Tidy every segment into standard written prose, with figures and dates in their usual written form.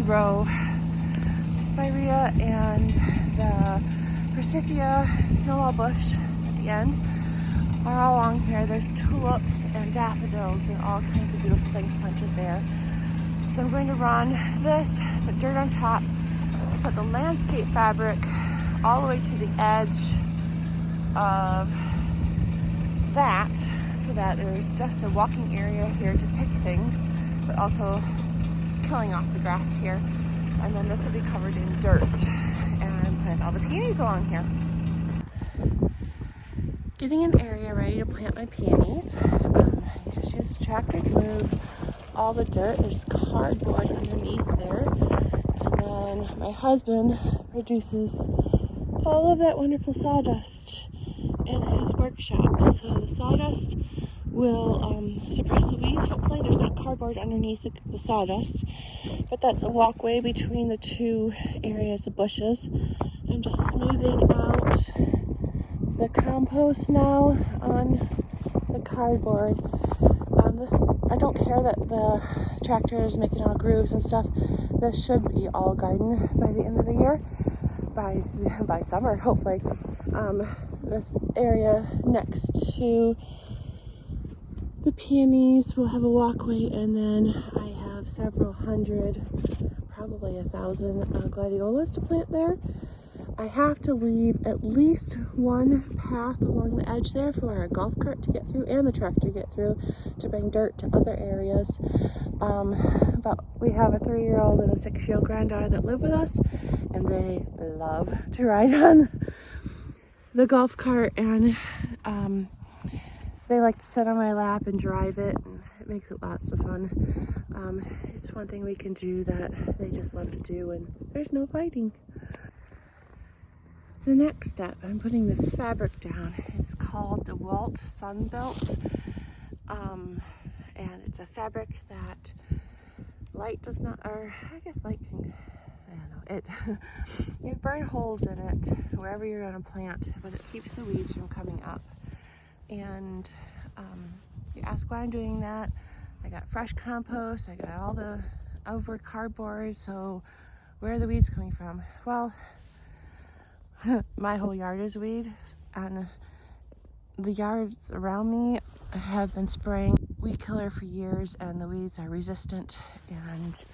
row. Spirea and the Forsythia snowball bush at the end are all along here. There's tulips and daffodils and all kinds of beautiful things planted there. So I'm going to run this, put dirt on top, put the landscape fabric all the way to the edge of that, so that there's just a walking area here to pick things, but also killing off the grass here. And then this will be covered in dirt and plant all the peonies along here. Getting an area ready to plant my peonies. You just use the tractor to move all the dirt. There's cardboard underneath there. And then my husband produces all of that wonderful sawdust in his workshop. So the sawdust will suppress the weeds. Hopefully there's not cardboard underneath the sawdust, but that's a walkway between the two areas of bushes. I'm just smoothing out the compost now on the cardboard. I don't care that the tractor is making all grooves and stuff. This should be all garden by the end of the year, by summer hopefully. This area next to the peonies will have a walkway, and then I have several hundred, probably 1,000 gladiolas to plant there. I have to leave at least one path along the edge there for our golf cart to get through and the tractor to get through to bring dirt to other areas. But we have a 3-year-old and a 6-year-old granddaughter that live with us, and they love to ride on the golf cart, and they like to sit on my lap and drive it, and it makes it lots of fun. It's one thing we can do that they just love to do, and there's no fighting. The next step, I'm putting this fabric down. It's called DeWalt Sunbelt, and it's a fabric that light does not, or I guess light can, I don't know, you burn holes in it wherever you're going to plant, but it keeps the weeds from coming up. And you ask why I'm doing that. I got fresh compost, I got all the over cardboard, so where are the weeds coming from? Well, my whole yard is weed, and the yards around me have been spraying weed killer for years, and the weeds are resistant. And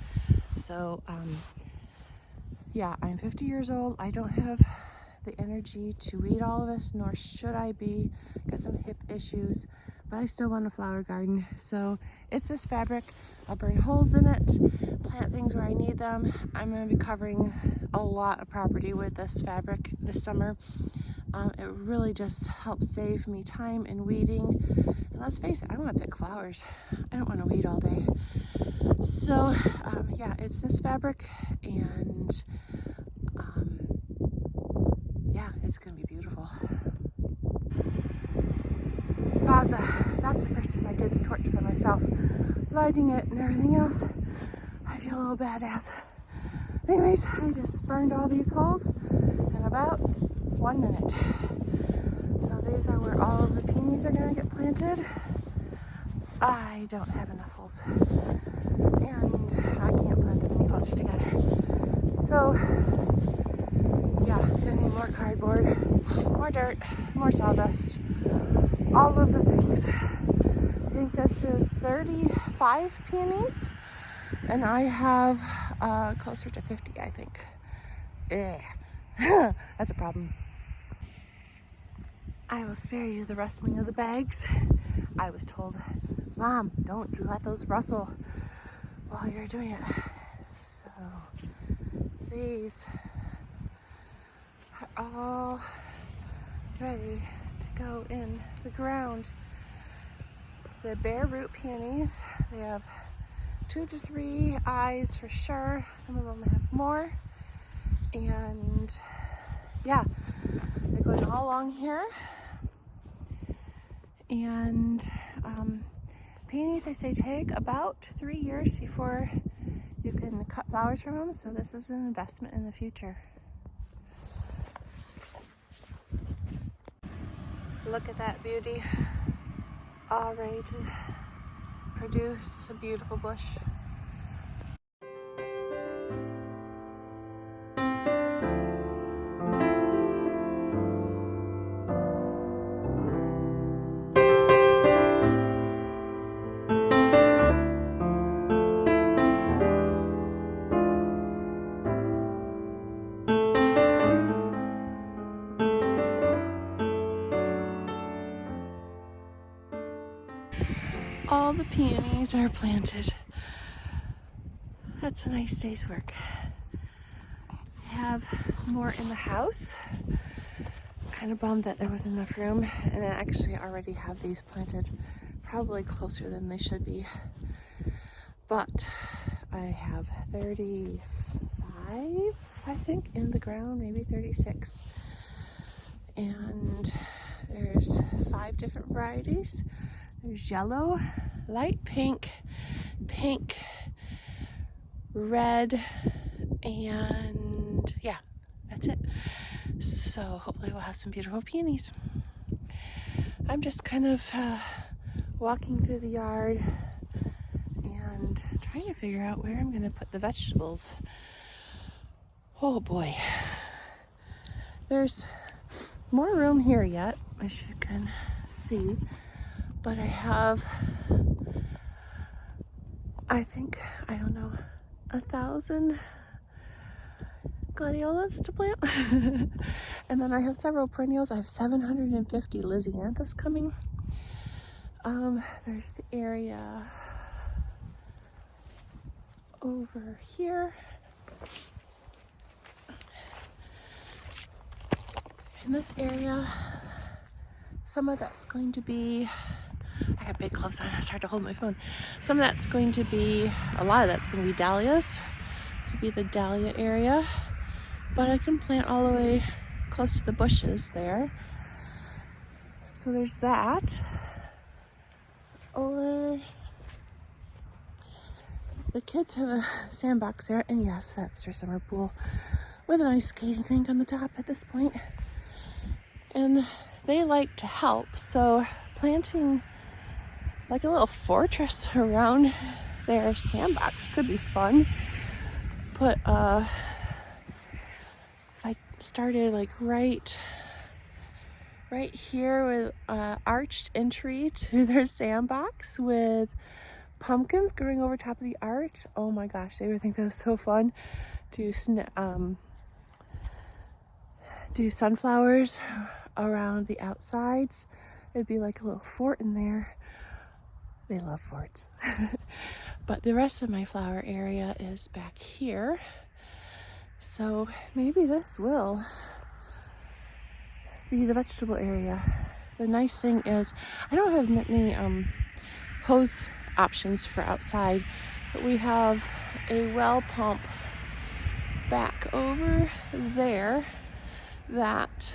so yeah, I'm 50 years old. I don't have the energy to weed all of this, nor should I be. Got some hip issues, but I still want a flower garden. So it's this fabric. I'll burn holes in it, plant things where I need them. I'm going to be covering a lot of property with this fabric this summer. It really just helps save me time in weeding. And let's face it, I want to pick flowers. I don't want to weed all day. So yeah, it's this fabric, and yeah, it's going to be beautiful. Vaza, that's the first time I did the torch by myself, lighting it and everything else. I feel a little badass. Anyways, I just burned all these holes in about 1 minute. So these are where all of the peonies are going to get planted. I don't have enough holes, and I can't plant them any closer together. So yeah, gonna need more cardboard, more dirt, more sawdust, all of the things. I think this is 35 peonies, and I have closer to 50, I think. That's a problem. I will spare you the rustling of the bags. I was told, Mom, don't let those rustle while you're doing it. So these are all ready to go in the ground. They're bare root peonies. They have 2 to 3 eyes for sure. Some of them have more. And yeah, they're going all along here. And peonies, I say, take about 3 years before you can cut flowers from them. So this is an investment in the future. Look at that beauty, all ready to produce a beautiful bush. all the peonies are planted. That's a nice day's work. I have more in the house. Kind of bummed that there wasn't enough room, and I actually already have these planted probably closer than they should be. But I have 35, I think, in the ground, maybe 36. And there's 5 different varieties. There's yellow, light pink, pink, red, and yeah, that's it. So hopefully we'll have some beautiful peonies. I'm just kind of walking through the yard and trying to figure out where I'm going to put the vegetables. Oh boy. There's more room here yet, as you can see, but I have, I think, I don't know, 1,000 gladiolas to plant. And then I have several perennials. I have 750 lysianthus coming. There's the area over here. In this area, some of that's going to be, I got big gloves on, it's hard to hold my phone. Some of that's going to be, a lot of that's going to be dahlias. This will be the dahlia area. But I can plant all the way close to the bushes there. So there's that. Or the kids have a sandbox there, and yes, that's their summer pool with a nice skating rink on the top at this point. And they like to help, so planting like a little fortress around their sandbox could be fun. Put I started like right here with arched entry to their sandbox with pumpkins growing over top of the arch. Oh my gosh, they would think that was so fun to do sunflowers around the outsides. It'd be like a little fort in there. They love forts. But the rest of my flower area is back here. So maybe this will be the vegetable area. The nice thing is I don't have many hose options for outside, but we have a well pump back over there that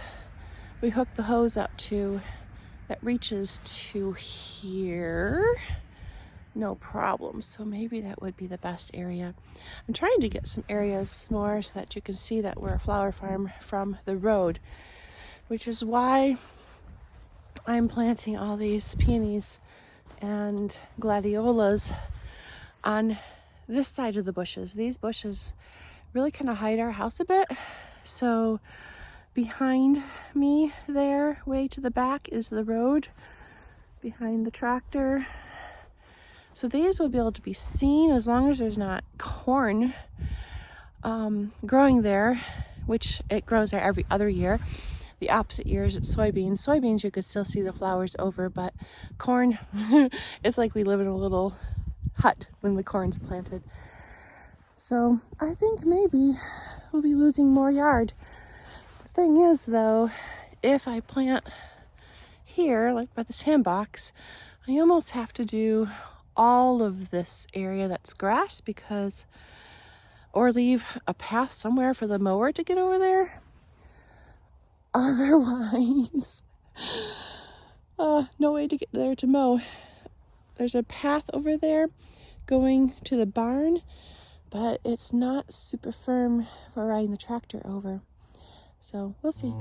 we hook the hose up to, that reaches to here, no problem. So maybe that would be the best area. I'm trying to get some areas more so that you can see that we're a flower farm from the road, which is why I'm planting all these peonies and gladiolas on this side of the bushes. These bushes really kind of hide our house a bit. So behind me there, way to the back, is the road behind the tractor. So these will be able to be seen as long as there's not corn growing there, which it grows there every other year. The opposite years it's soybeans. Soybeans you could still see the flowers over, but corn, it's like we live in a little hut when the corn's planted. So I think maybe we'll be losing more yard. The thing is though, if I plant here, like by the sandbox, I almost have to do all of this area that's grass because, or leave a path somewhere for the mower to get over there. Otherwise, no way to get there to mow. There's a path over there going to the barn, but it's not super firm for riding the tractor over. So we'll see.